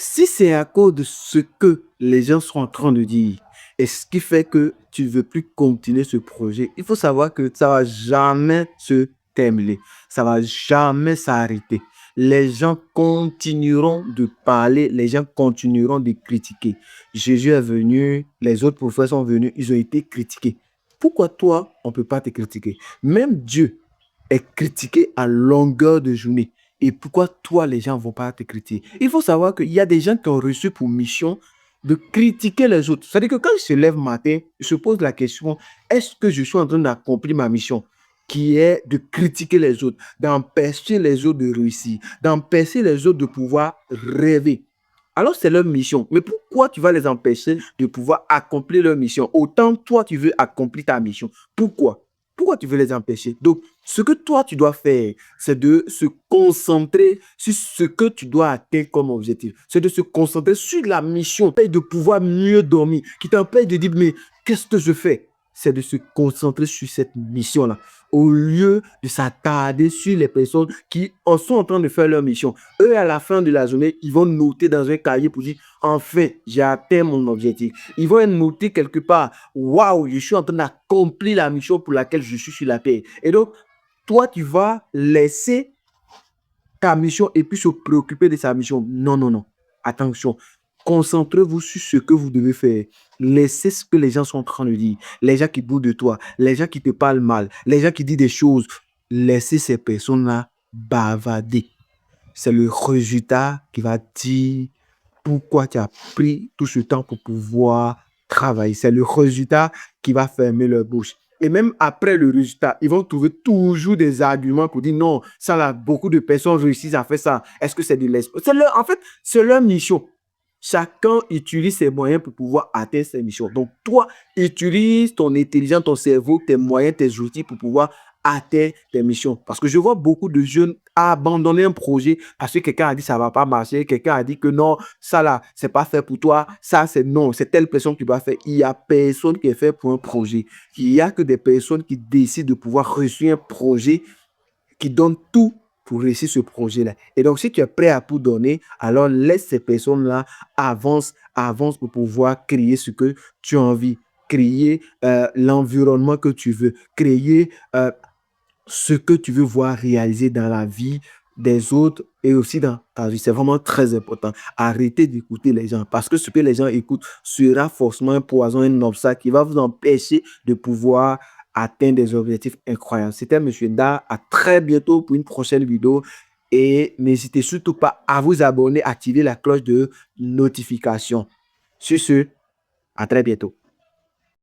Si c'est à cause de ce que les gens sont en train de dire, et ce qui fait que tu ne veux plus continuer ce projet, il faut savoir que ça va jamais se terminer. Ça va jamais s'arrêter. Les gens continueront de parler, les gens continueront de critiquer. Jésus est venu, les autres prophètes sont venus, ils ont été critiqués. Pourquoi toi, on ne peut pas te critiquer? Même Dieu est critiqué à longueur de journée. Et pourquoi toi, les gens ne vont pas te critiquer? Il faut savoir qu'il y a des gens qui ont reçu pour mission de critiquer les autres. C'est-à-dire que quand je se lève matin, je pose la question, est-ce que je suis en train d'accomplir ma mission qui est de critiquer les autres, d'empêcher les autres de réussir, d'empêcher les autres de pouvoir rêver? Alors, c'est leur mission. Mais pourquoi tu vas les empêcher de pouvoir accomplir leur mission? Autant toi, tu veux accomplir ta mission. Pourquoi? Pourquoi tu veux les empêcher? Donc, ce que toi, tu dois faire, c'est de se concentrer sur ce que tu dois atteindre comme objectif. C'est de se concentrer sur la mission, de pouvoir mieux dormir, qui t'empêche de dire, mais qu'est-ce que je fais? C'est de se concentrer sur cette mission-là, au lieu de s'attarder sur les personnes qui en sont en train de faire leur mission. Eux, à la fin de la journée, ils vont noter dans un cahier pour dire, enfin, j'ai atteint mon objectif. Ils vont noter quelque part, waouh, je suis en train d'accomplir la mission pour laquelle je suis sur la terre. Et donc, toi, tu vas laisser ta mission et puis se préoccuper de sa mission. Non, non, non. Attention. Concentrez-vous sur ce que vous devez faire. Laissez ce que les gens sont en train de dire. Les gens qui boudent de toi, les gens qui te parlent mal, les gens qui disent des choses. Laissez ces personnes-là bavarder. C'est le résultat qui va dire pourquoi tu as pris tout ce temps pour pouvoir travailler. C'est le résultat qui va fermer leur bouche. Et même après le résultat, ils vont trouver toujours des arguments pour dire non, ça là, beaucoup de personnes réussissent à faire ça. Est-ce que c'est de l'espoir? En fait, c'est leur mission. Chacun utilise ses moyens pour pouvoir atteindre ses missions. Donc, toi, utilise ton intelligence, ton cerveau, tes moyens, tes outils pour pouvoir atteindre tes missions. Parce que je vois beaucoup de jeunes abandonner un projet parce que quelqu'un a dit ça ne va pas marcher, quelqu'un a dit que non, ça là, c'est pas fait pour toi, ça c'est non, c'est telle personne qui va faire. Il n'y a personne qui est fait pour un projet. Il n'y a que des personnes qui décident de pouvoir réussir un projet, qui donnent tout pour réussir ce projet-là. Et donc, si tu es prêt à tout donner, alors laisse ces personnes-là avance pour pouvoir créer ce que tu as envie, créer l'environnement que tu veux, créer ce que tu veux voir réaliser dans la vie des autres et aussi dans ta vie. C'est vraiment très important. Arrêtez d'écouter les gens parce que ce que les gens écoutent sera forcément un poison, un obstacle qui va vous empêcher de pouvoir atteindre des objectifs incroyables. C'était Monsieur Da. À très bientôt pour une prochaine vidéo. Et n'hésitez surtout pas à vous abonner, activer la cloche de notification. Sur ce, à très bientôt.